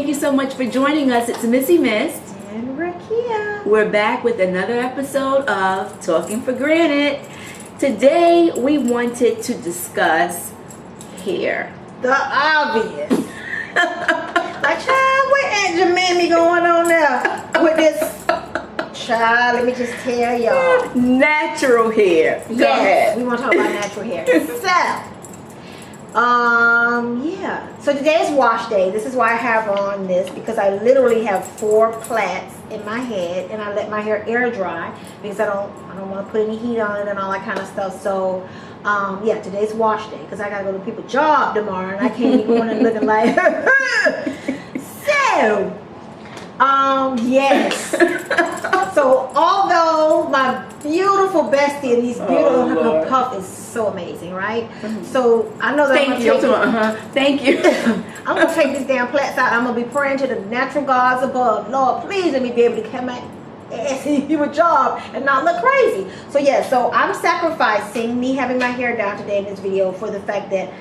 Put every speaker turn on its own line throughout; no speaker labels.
thank you so much for joining us. It's Missy Mist.
And Rahkia.
We're back with another episode of Talking for Granite. Today we wanted to discuss hair.
The obvious. Like, child, what Aunt Jemima going on there with this? Child, let me just tell y'all.
Natural hair. Go ahead.
We want to talk about natural hair. Yeah. So today is wash day. This is why I have on this, because I literally have 4 plaits in my head, and I let my hair air dry because I don't want to put any heat on it and all that kind of stuff. So yeah, today's wash day because I gotta go to people's job tomorrow, and I can't be going and looking like. So yes. So although my beautiful bestie and these beautiful her puff is so amazing, right? So I know that
Thank you.
I'm gonna take these damn plaits out. I'm gonna be praying to the natural gods above. Lord, please let me be able to come out and do a job and not look crazy. So yeah, so I'm sacrificing me having my hair down today in this video for the fact that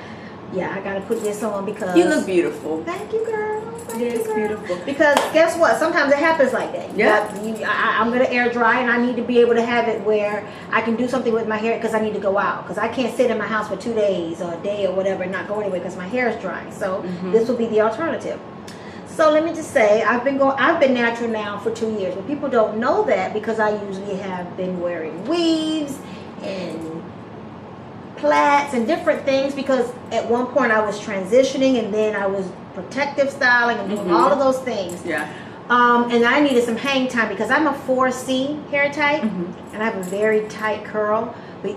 I gotta put this on because
You look beautiful.
Thank you, girl.
Yes, beautiful.
Because guess what? Sometimes it happens like that.
Yeah.
I'm going to air dry, and I need to be able to have it where I can do something with my hair because I need to go out. Because I can't sit in my house for 2 days or a day or whatever and not go anywhere because my hair is drying. So this will be the alternative. So let me just say, I've been natural now for 2 years. But people don't know that because I usually have been wearing weaves and plaits and different things, because at one point I was transitioning and then I was protective styling and doing all of those things.
Yeah.
And I needed some hang time because I'm a 4C hair type and I have a very tight curl. But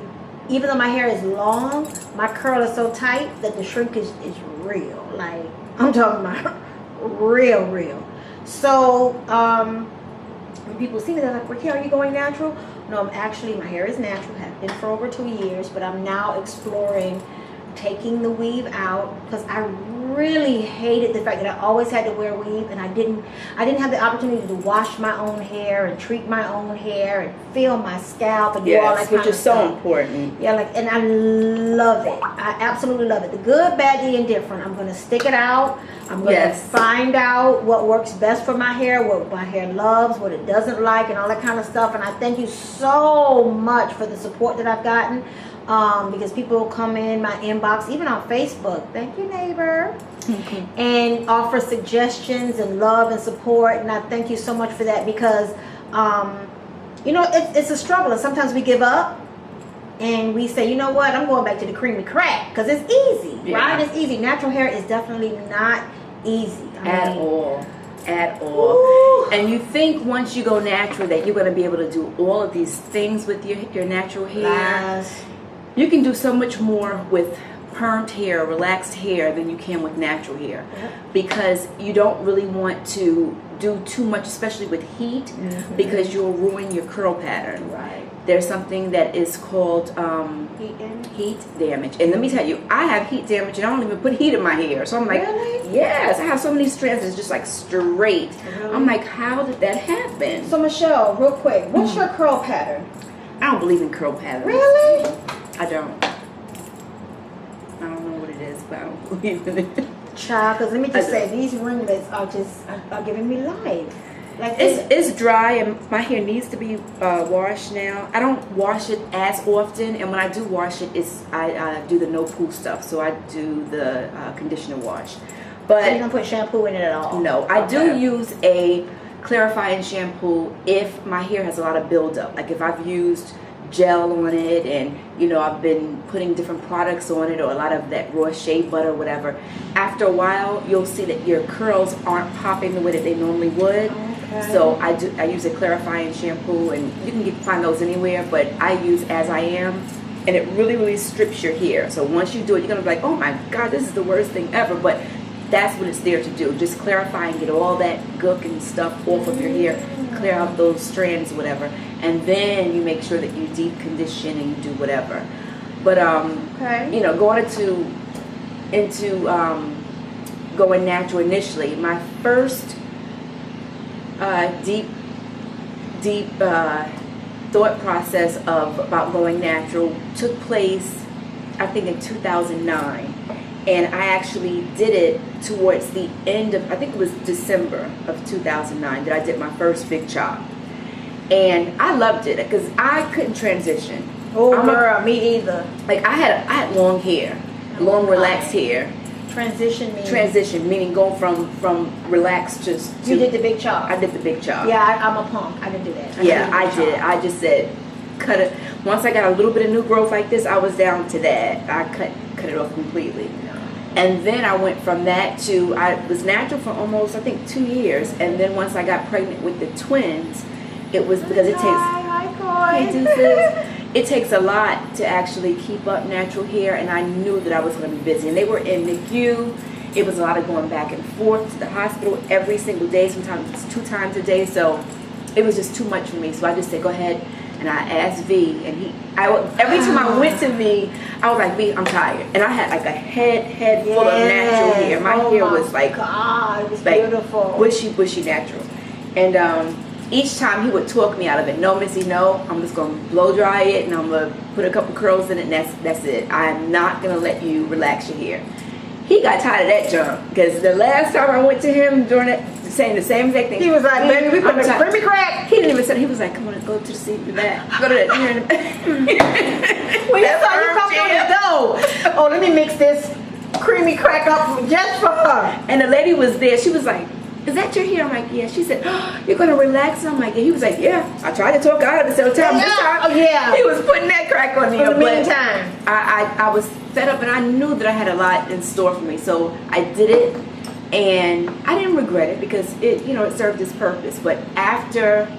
even though my hair is long, my curl is so tight that the shrinkage is real. Like, I'm talking about real. So when people see me, they're like, Rahkia, are you going natural? No, my hair is natural. Have been for over 2 years, but I'm now exploring taking the weave out because I really hated the fact that I always had to wear weave, and I didn't have the opportunity to wash my own hair and treat my own hair and feel my scalp and do all that kind
which
of
is so
stuff.
important.
Yeah, and I love it. I absolutely love it. The good, bad, the indifferent. I'm going to stick it out. I'm going to find out what works best for my hair, what my hair loves, what it doesn't like, and all that kind of stuff. And I thank you so much for the support that I've gotten. Because people come in my inbox, even on Facebook, thank you, neighbor, and offer suggestions and love and support, and I thank you so much for that because, it's a struggle, and sometimes we give up, and we say, you know what, I'm going back to the creamy crack, because it's easy, right? It's easy. Natural hair is definitely not easy.
At all. Ooh. And you think once you go natural that you're going to be able to do all of these things with your natural hair. You can do so much more with permed hair, relaxed hair, than you can with natural hair. Because you don't really want to do too much, especially with heat, because you'll ruin your curl pattern. Right. There's something that is called heat damage. And let me tell you, I have heat damage and I don't even put heat in my hair. So I'm like, yes, I have so many strands that's just like straight. I'm like, how did that happen?
So Michele, real quick, what's your curl pattern?
I don't believe in curl patterns.
Really?
I don't know what it is, but I don't believe in it.
Child, because let me just say, these ringlets are giving me life. Like
it's dry and my hair needs to be washed now. I don't wash it as often, and when I do wash it, I do the no poo stuff. So I do the conditioner wash. But
so you don't put shampoo in it at all?
No, I do use a clarifying shampoo if my hair has a lot of buildup. Like if I've used gel on it and I've been putting different products on it, or a lot of that raw shea butter or whatever, after a while you'll see that your curls aren't popping the way that they normally would. So I use a clarifying shampoo, and you can find those anywhere, but I use As I Am, and it really strips your hair. So once you do it, you're gonna be like, oh my god, this is the worst thing ever. But that's what it's there to do, just clarify and get all that gook and stuff off of your hair, clear out those strands, whatever, and then you make sure that you deep condition and you do whatever. But going into going natural initially, my first deep thought process about going natural took place, I think, in 2009. And I actually did it towards the end of, I think it was December of 2009 that I did my first big chop. And I loved it because I couldn't transition.
Oh, girl, me either.
Like I had long hair, long relaxed hair.
Transition
meaning going from relaxed to
you did the big chop.
I did the big chop.
Yeah, I'm a punk. I didn't do that.
I did. I just said cut it. Once I got a little bit of new growth like this, I was down to that. I cut it off completely. And then I went from that to, I was natural for almost, I think, 2 years. And then once I got pregnant with the twins, it was because it takes a lot to actually keep up natural hair. And I knew that I was going to be busy. And they were in NICU. It was a lot of going back and forth to the hospital every single day, sometimes 2 times a day. So it was just too much for me. So I just said, go ahead. And I asked V, and every time I went to V, I was like, V, I'm tired. And I had like a head full of natural hair. My hair was like,
God, it was
like
beautiful.
Bushy natural. And each time he would talk me out of it. No, Missy, no. I'm just going to blow dry it, and I'm going to put a couple curls in it, and that's it. I'm not going to let you relax your hair. He got tired of that junk, because the last time I went to him during it, saying the same exact thing.
He was like, baby, we put the creamy crack.
He didn't even say, he was like, come on, go to the seat in the back. Go to that chair in the back.
Well, you saw you come through the door. Oh, let me mix this creamy crack up just for her.
And the lady was there. She was like, is that your hair? I'm like, yeah. She said, oh, you're going to relax? I'm like, yeah. He was like, yeah. I tried to talk out of it several times. This time,
he
was putting that crack on me.
In the meantime.
I was fed up, and I knew that I had a lot in store for me. So I did it, and I didn't regret it because it served its purpose. But after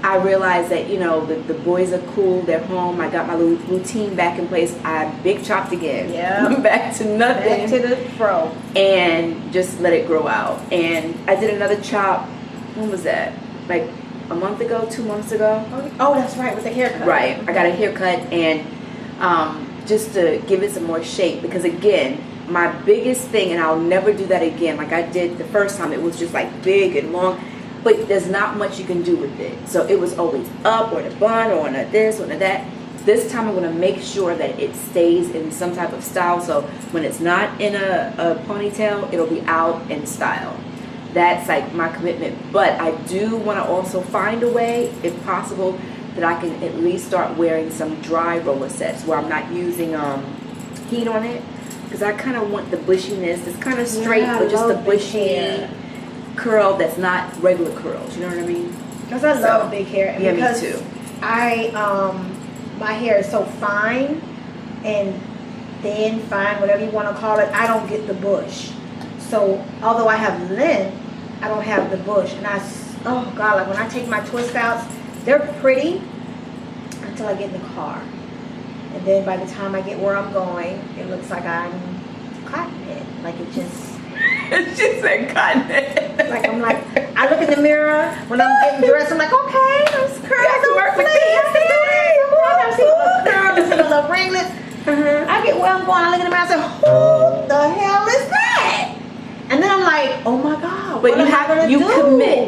I realized that, the boys are cool, they're home, I got my little routine back in place, I big chopped again.
Yeah.
Back to nothing.
Back to the fro.
And just let it grow out. And I did another chop, when was that? Like a month ago, 2 months ago?
Oh, that's right, with the haircut.
Right. I got a haircut, and just to give it some more shape, because again, my biggest thing, and I'll never do that again, like I did the first time, it was just like big and long. But there's not much you can do with it. So it was always up or the bun or on a this or on a that. This time I'm going to make sure that it stays in some type of style. So when it's not in a ponytail, it'll be out in style. That's like my commitment. But I do want to also find a way, if possible, that I can at least start wearing some dry roller sets where I'm not using heat on it. Because I kind of want the bushiness. It's kind of straight, but just the bushy curl that's not regular curls, you know what I mean?
Because I love big hair. And
yeah,
because
me too.
My hair is so fine and thin, fine, whatever you want to call it, I don't get the bush. So although I have length, I don't have the bush. And oh God, like when I take my twist outs, they're pretty until I get in the car. And then by the time I get where I'm going, it looks like I'm cotton. Like it just...
She said cotton.
Like I'm like, I look in the mirror when I'm getting dressed. I'm like, okay, those curls don't work with me. I see the curls, I see the little ringlets. I get where I'm going. I look in the mirror. I say, who the hell is that? And then I'm like, oh my God.
But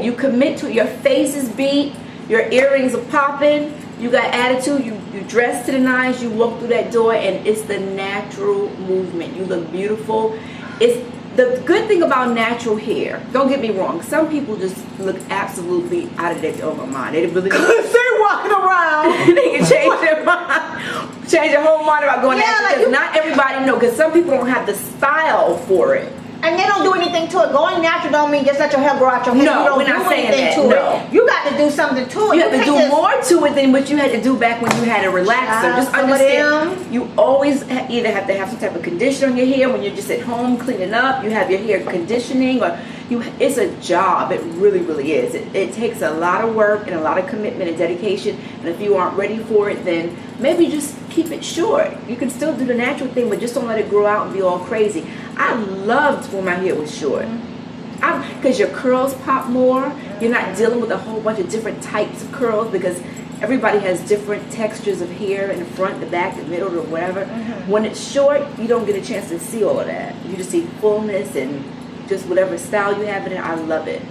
you commit to it. Your face is beat. Your earrings are popping. You got attitude. You dress to the nines. You walk through that door, and it's the natural movement. You look beautiful. It's the good thing about natural hair, don't get me wrong, some people just look absolutely out of their mind. They really
because they're walking around.
they can change their mind, change their whole mind about going natural. Because not everybody know. Because some people don't have the style for it.
And they don't do anything to it. Going natural don't mean just let your hair grow out your head.
No, we're not saying that. No.
You got to do something to it.
You have to do more to it than what you had to do back when you had a relaxer. Just understand, you always either have to have some type of conditioner on your hair when you're just at home cleaning up. You have your hair conditioning, or it's a job. It really, really is. It takes a lot of work and a lot of commitment and dedication. And if you aren't ready for it, then maybe just keep it short. You can still do the natural thing, but just don't let it grow out and be all crazy. I loved when my hair was short. Because your curls pop more. You're not dealing with a whole bunch of different types of curls, because everybody has different textures of hair in the front, the back, the middle, or whatever. When it's short, you don't get a chance to see all of that. You just see fullness and just whatever style you have in it. I love it.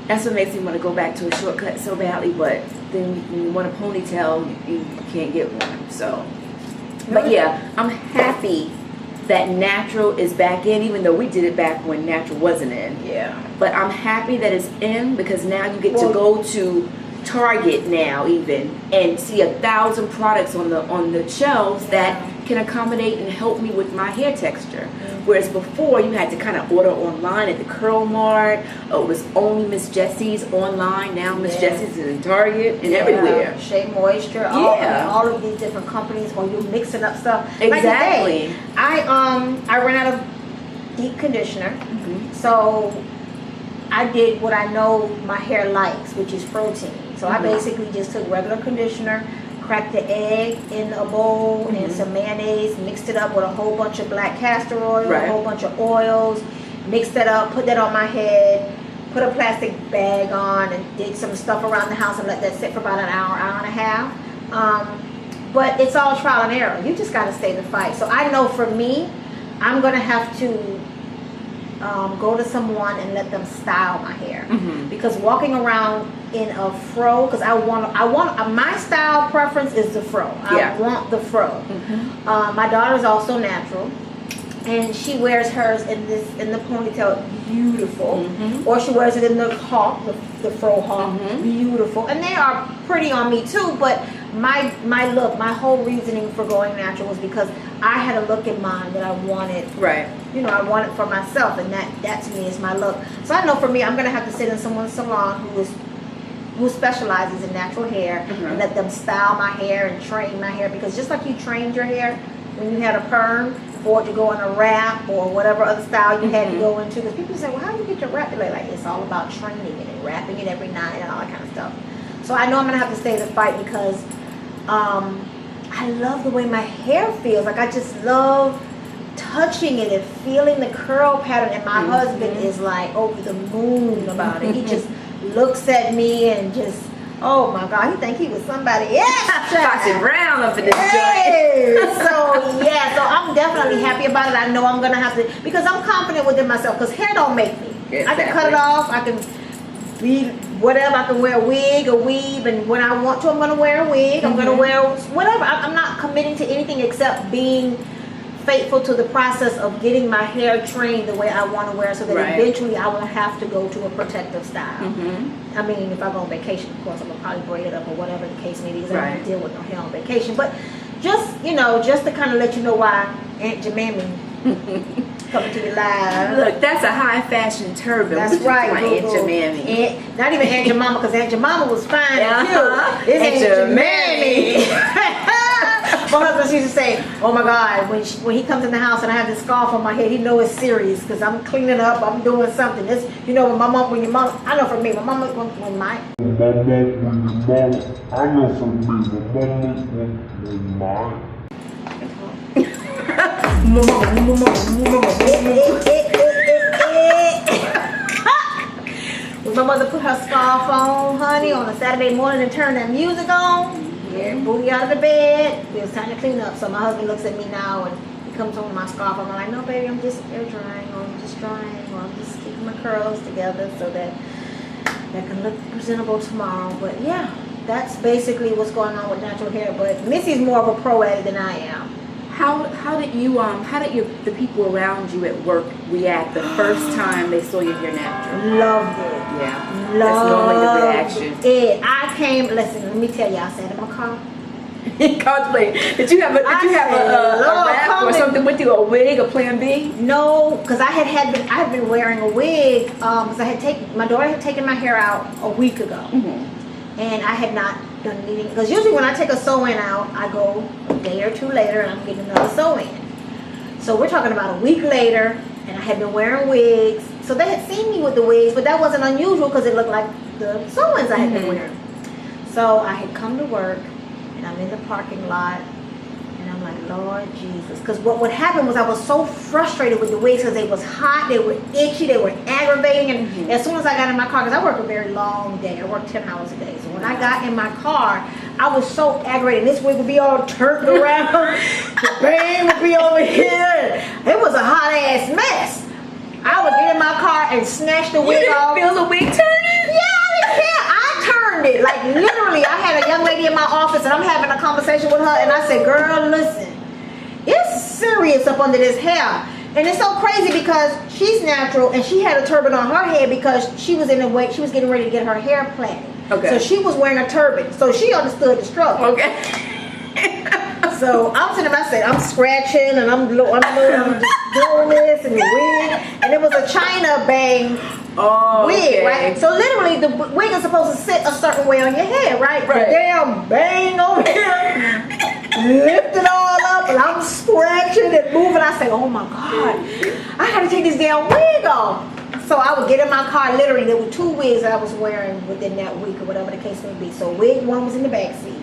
That's what makes me want to go back to a shortcut so badly, but then when you want a ponytail, you can't get one. So, but yeah, I'm happy that natural is back in, even though we did it back when natural wasn't in.
Yeah.
But I'm happy that it's in, because now you get to go to Target now even and see 1,000 products on the shelves that can accommodate and help me with my hair texture. Whereas before you had to kind of order online at the Curl Mart, or it was only Miss Jessie's online. Now Miss Jessie's is in Target and everywhere.
Shea Moisture, all of these different companies, or you're mixing up stuff.
Exactly.
Like today, I ran out of deep conditioner, so I did what I know my hair likes, which is protein. So I basically just took regular conditioner, cracked the egg in a bowl and some mayonnaise, mixed it up with a whole bunch of black castor oil, a whole bunch of oils, mixed it up, put that on my head, put a plastic bag on, and did some stuff around the house and let that sit for about an hour, hour and a half. But it's all trial and error. You just got to stay the fight. So I know for me, I'm going to have to go to someone and let them style my hair, because walking around in a fro, because I want my style preference is the fro. I want the fro. My daughter's also natural, and she wears hers in the ponytail, beautiful, or she wears it in the hawk, the fro hawk, beautiful, and they are pretty on me too. But my look, my whole reasoning for going natural was because I had a look in mind that I wanted. Right. You know, I want it for myself, and that to me is my look. So I know for me, I'm gonna have to sit in someone's salon who specializes in natural hair and let them style my hair and train my hair, because just like you trained your hair when you had a perm for it to go in a wrap or whatever other style you had to go into, because people say, well, how do you get your wrap? They're like, it's all about training it and wrapping it every night and all that kind of stuff. So I know I'm gonna have to stay in the fight, because I love the way my hair feels. Like, I just love touching it and feeling the curl pattern, and my husband is like over the moon about it. He just looks at me and just, oh my God, he think he was somebody else.
Foxy Brown up in this joint.
So I'm definitely happy about it. I know I'm gonna have to, because I'm confident within myself, because hair don't make me. I can cut it off, I can be whatever, I can wear a wig, a weave, and when I want to, I'm gonna wear a wig, I'm gonna wear whatever. I'm not committing to anything except being faithful to the process of getting my hair trained the way I want to wear, so that eventually I won't have to go to a protective style. I mean, if I go on vacation, of course, I'm gonna probably braid it up or whatever the case may be, because I don't deal with no hair on vacation. But just, you know, just to kind of let you know why Aunt Jemima coming to you live.
Look, that's a high fashion turban.
That's right,
Aunt Jemima.
Not even Aunt Jemima, because Aunt Jemima was fine and cute. It's Aunt Jemima. My husband used to say, oh my God, when he comes in the house and I have this scarf on my head, he knows it's serious, because I'm cleaning up, I'm doing something. This, you know, when your mom, I know for me, my mama, when my mother put her scarf on, honey, on a Saturday morning and turn that music on, booty out of the bed, it was time to clean up. So my husband looks at me now and he comes home with my scarf. I'm like, no baby, I'm just air drying, or I'm just drying, or I'm just keeping my curls together so that can look presentable tomorrow. But yeah, that's basically what's going on with natural hair. But Missy's more of a pro at it than I am.
How did the people around you at work react the first time they saw your hair natural?
Loved it.
Yeah. That's normally the reaction.
Listen, let me tell you, I sat in my car.
Contemplate. Did you have a wrap or something with you, a wig, a plan B?
No, because I had been wearing a wig, because my daughter had taken my hair out a week ago. And I had not done anything, because usually when I take a sew-in out, I go a day or two later and I'm getting another sew-in. So we're talking about a week later, and I had been wearing wigs. So they had seen me with the wigs, but that wasn't unusual because it looked like the sew-ins I had been wearing. So I had come to work, and I'm in the parking lot, and I'm like, Lord Jesus. Because what would happen was I was so frustrated with the wigs, because they was hot, they were itchy, they were aggravating. And as soon as I got in my car, because I work a very long day, I work 10 hours a day. So when I got in my car, I was so aggravated. This wig would be all turned around, the bang would be over here. It was a hot ass mess. I would get in my car and snatch the wig off.
You didn't feel the wig turning?
Yeah, I didn't care. I turned it. Like, literally, I had a young lady in my office, and I'm having a conversation with her, and I said, girl, listen, it's serious up under this hair. And it's so crazy because she's natural and she had a turban on her head because she was in the way, she was getting ready to get her hair plaited.
Okay.
So she was wearing a turban. So she understood the struggle.
Okay.
So I'm sitting there, I said, I'm scratching and I'm just doing this and the wig. And it was a China bang wig,
okay.
right? So literally the wig is supposed to sit a certain way on your head, right?
Right.
The damn bang over here, lift it all up, and I'm scratching and moving. I said, oh my God, I gotta take this damn wig off. So I would get in my car, literally, there were 2 wigs that I was wearing within that week or whatever the case may be. So wig 1 was in the back seat.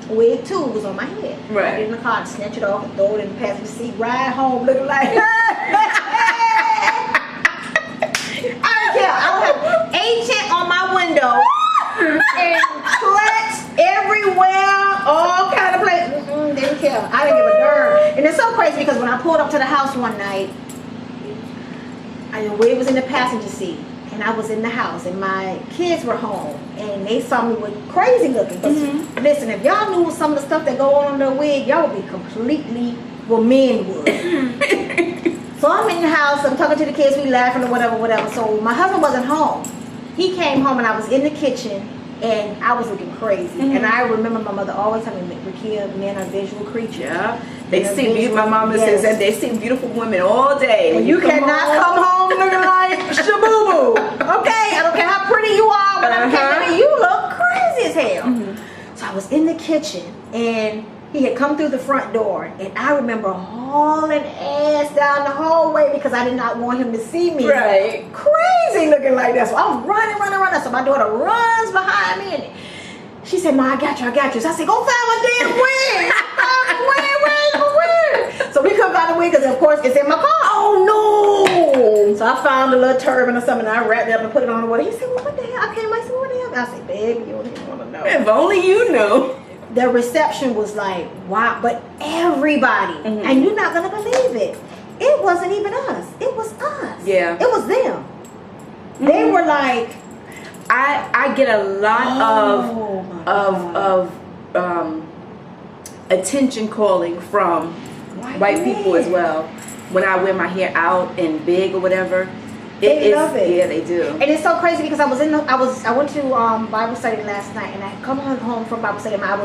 Wig 2 was on my head.
Right.
I get in the car, snatch it off and throw it in the passenger seat, ride home looking like, I don't care. I would have A-tint on my window and clutch everywhere, all kind of places. Didn't care. I didn't give a darn. And it's so crazy because when I pulled up to the house one night, the wig was in the passenger seat. And I was in the house and my kids were home and they saw me with crazy looking. But listen, if y'all knew some of the stuff that go on the wig, y'all would be completely, well, men would. So I'm in the house, I'm talking to the kids, we laughing or whatever. So my husband wasn't home. He came home and I was in the kitchen and I was looking crazy. And I remember my mother always telling me, Rahkia, men are visual creatures.
Yeah. They see beautiful, my mama says that they see beautiful women all day.
And you cannot come home looking like Shabooboo. Okay? I don't care how pretty you are, but I mean, you look crazy as hell. So I was in the kitchen and he had come through the front door and I remember hauling ass down the hallway because I did not want him to see me.
Right.
Crazy looking like that. So I was running. So my daughter runs behind me and she said, Ma, I got you. So I said, go find my damn wig. Where's my wig? So we come find the wig because of course it's in my car. Oh no. So I found a little turban or something and I wrapped it up and put it on the water. He said, well, what the hell? I came, I said, what the hell? I said, babe, you don't even want to know.
If only you knew.
The reception was like, wow, but everybody, and you're not gonna believe it. It wasn't even us. It was us.
Yeah.
It was them. They were like,
I get a lot of attention calling from white people as well. When I wear my hair out and big or whatever.
They love it.
Yeah, they do.
And it's so crazy because I went to Bible study last night and I come home from Bible study and I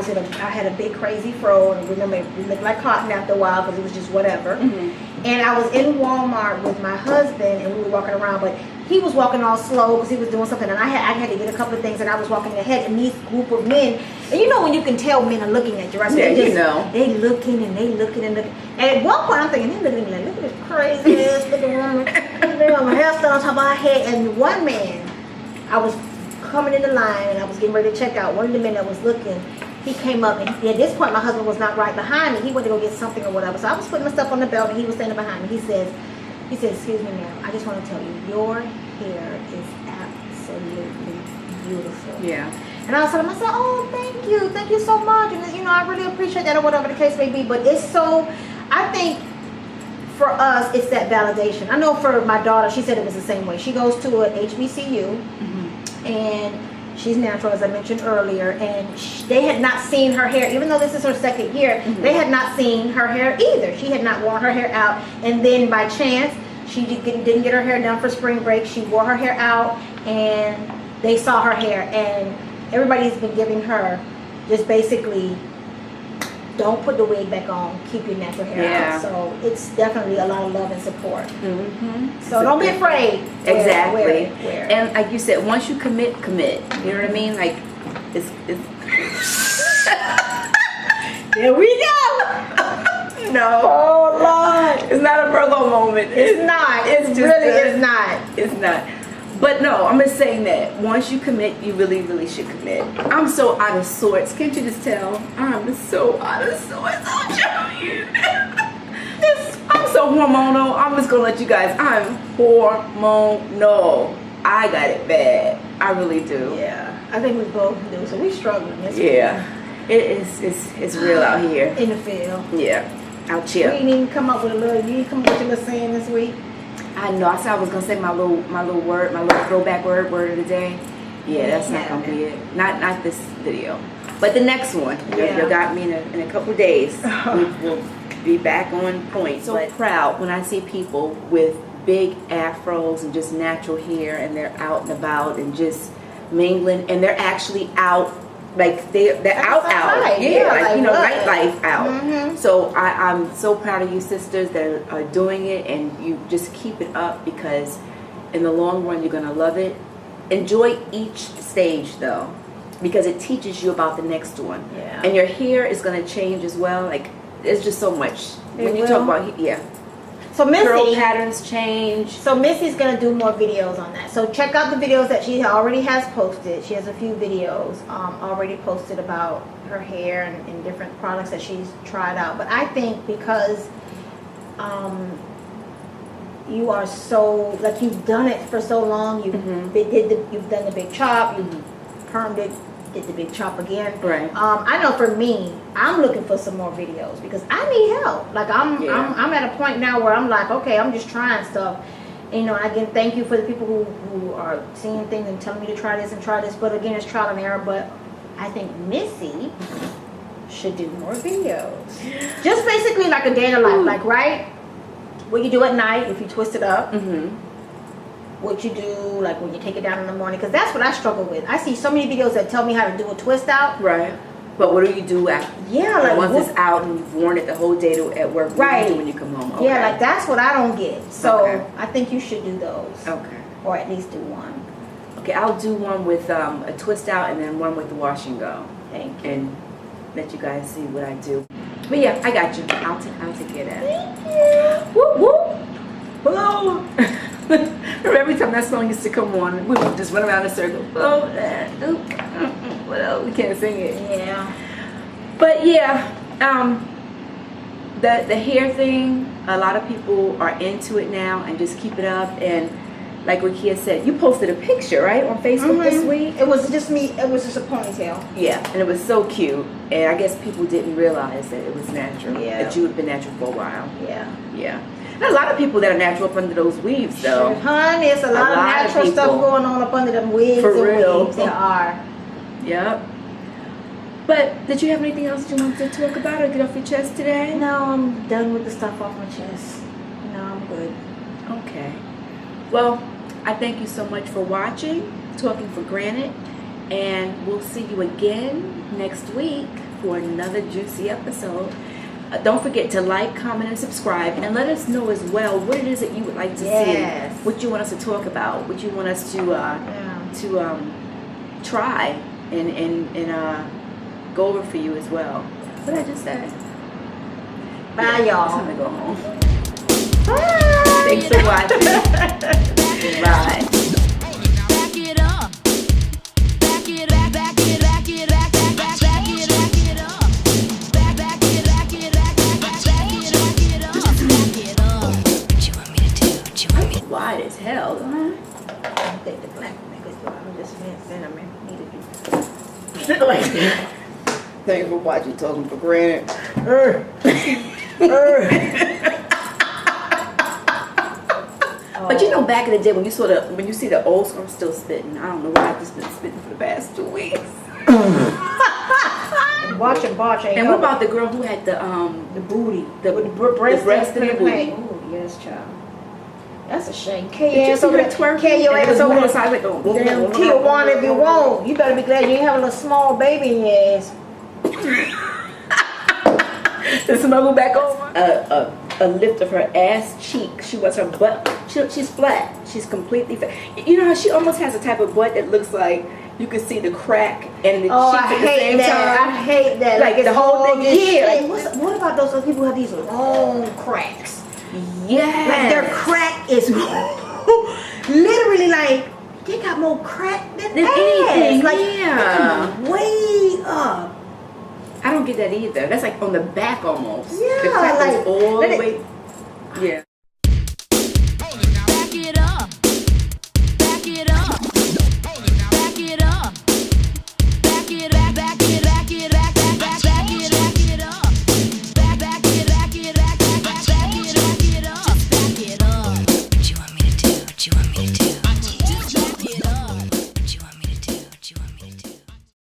had a big crazy fro and remember it looked like cotton after a while because it was just whatever. And I was in Walmart with my husband and we were walking around, but he was walking all slow because he was doing something and I had to get a couple of things and I was walking ahead and these group of men, and you know when you can tell men are looking at you, right? So
yeah,
they
you know.
They looking and they looking and looking. And at one point I'm thinking, they looking at me like, look at this crazy ass looking woman. My hairstyle on top of her head. And one man, I was coming in the line and I was getting ready to check out. One of the men that was looking, he came up and at this point my husband was not right behind me. He went to go get something or whatever. So I was putting my stuff on the belt and he was standing behind me. He said, excuse me ma'am, I just want to tell you, your hair is absolutely beautiful.
Yeah.
And I was telling him, I said, oh, thank you so much. And you know, I really appreciate that or whatever the case may be. But it's so, I think for us, it's that validation. I know for my daughter, she said it was the same way. She goes to an HBCU and she's natural, as I mentioned earlier. And they had not seen her hair, even though this is her second year, they had not seen her hair either. She had not worn her hair out. And then by chance, she didn't get her hair done for spring break. She wore her hair out and they saw her hair. And everybody's been giving her just basically, don't put the wig back on, keep your natural hair out. So it's definitely a lot of love and support. So don't be afraid.
Exactly.
Wear it.
And like you said, once you commit. You know what I mean? Like, it's
There we go.
No.
Oh Lord.
It's not a Virgo moment.
It's not.
It's just
really is not.
It's not. But no, I'm just saying that once you commit, you really, really should commit. I'm so out of sorts. Can't you just tell? I'm so out of sorts. I'm showing you. I'm so hormonal. I'm just gonna let you guys. I'm hormonal. I got it bad. I really do.
Yeah, I think we both do. So we struggling.
Yeah, it's real out here
in the field.
Yeah, out here.
We didn't even come up with a little. You didn't come up with a little saying this week.
I know. I said I was gonna say my little word, my little throwback word of the day. Yeah, that's not gonna be it. Not this video, but the next one. You got me in a couple days. be back on point. So proud when I see people with big afros and just natural hair, and they're out and about and just mingling, and they're actually out, like they're out, yeah, like you know, nightlife out. So I'm so proud of you sisters that are doing it, and you just keep it up, because in the long run you're gonna love it. Enjoy each stage though, because it teaches you about the next one. Yeah. And your hair is gonna change as well. Like there's just so much when you talk about
So Missy,
curl patterns change.
So Missy's gonna do more videos on that. So check out the videos that she already has posted. She has a few videos already posted about her hair and different products that she's tried out. But I think because you are so, like, you've done it for so long. You've done the big chop. You permed it. Did the big chop again.
Right.
I know for me, I'm looking for some more videos because I need help. Like I'm at a point now where I'm like, okay, I'm just trying stuff. And, you know, again, thank you for the people who are seeing things and telling me to try this and try this. But again, it's trial and error. But I think Missy should do more videos. Just basically like a day in the life, like what you do at night if you twist it up. What you do, like when you take it down in the morning, because that's what I struggle with. I see so many videos that tell me how to do a twist out.
Right. But what do you do after?
Yeah, like
once it's out and you've worn it the whole day at work. What do you do when you come home? Okay.
Yeah, like that's what I don't get. So I think you should do those.
Okay.
Or at least do one.
Okay, I'll do one with a twist out and then one with the wash and go.
Thank you.
And let you guys see what I do. But yeah, I got you. I'll take care of that.
Thank you.
Whoop whoop. Hello. Remember every time that song used to come on, we would just run around in a circle. Oh, well, we can't sing it.
Yeah.
But yeah, the hair thing, a lot of people are into it now and just keep it up. And like Rahkia said, you posted a picture, right, on Facebook this week?
It was just me. It was just a ponytail.
Yeah, and it was so cute. And I guess people didn't realize that it was natural.
Yeah.
That you had been natural for a while.
Yeah.
Yeah. There's a lot of people that are natural up under those weaves, though.
Honey, it's a lot of natural stuff going on up under them wigs.
For real.
Weaves. There are.
Yep. But did you have anything else you wanted to talk about or get off your chest today?
No, I'm done with the stuff off my chest. No, I'm good.
Okay. Well, I thank you so much for watching Talking for Granite, and we'll see you again next week for another juicy episode. Don't forget to like, comment, and subscribe, and let us know as well what it is that you would like to see, what you want us to talk about, what you want us to try and go over for you as well. What did I just say?
Bye, y'all.
It's time to go home.
Bye.
Thanks for watching. Bye.
Back it up. Back it up. Back it, back it, back it, back it, back it up. Back it, back it, back it, back it, back it up. Back it up. What you want me to do? What you want me to do?
Wide as hell, huh?
I think the black niggas do. I'm just saying, I needed you.
Thank you for watching Talking for Granite. But you know, back in the day when you see the old school, I'm still spitting. I don't know why I've just been spitting for the past 2 weeks.
Watch and watch.
And what about the girl who had the booty, the breast and the booty?
Oh yes, child. That's a shame.
Did you see her twerking?
K your ass over the
side like
damn Tijuana if you want. You better be glad you ain't have a little small baby in your ass.
To smuggle back over a lift of her ass cheek. She wants her butt. She's flat. She's completely flat. You know how she almost has a type of butt that looks like you can see the crack and the cheek at the same time.
I hate that.
Like the whole thing.
Yeah. Like, what about those other people who have these long cracks?
Yes.
Like their crack is literally like they got more crack than
anything.
Like way up.
I don't get that either. That's like on the back almost.
Yeah,
the crack
like
goes all the way. Yeah.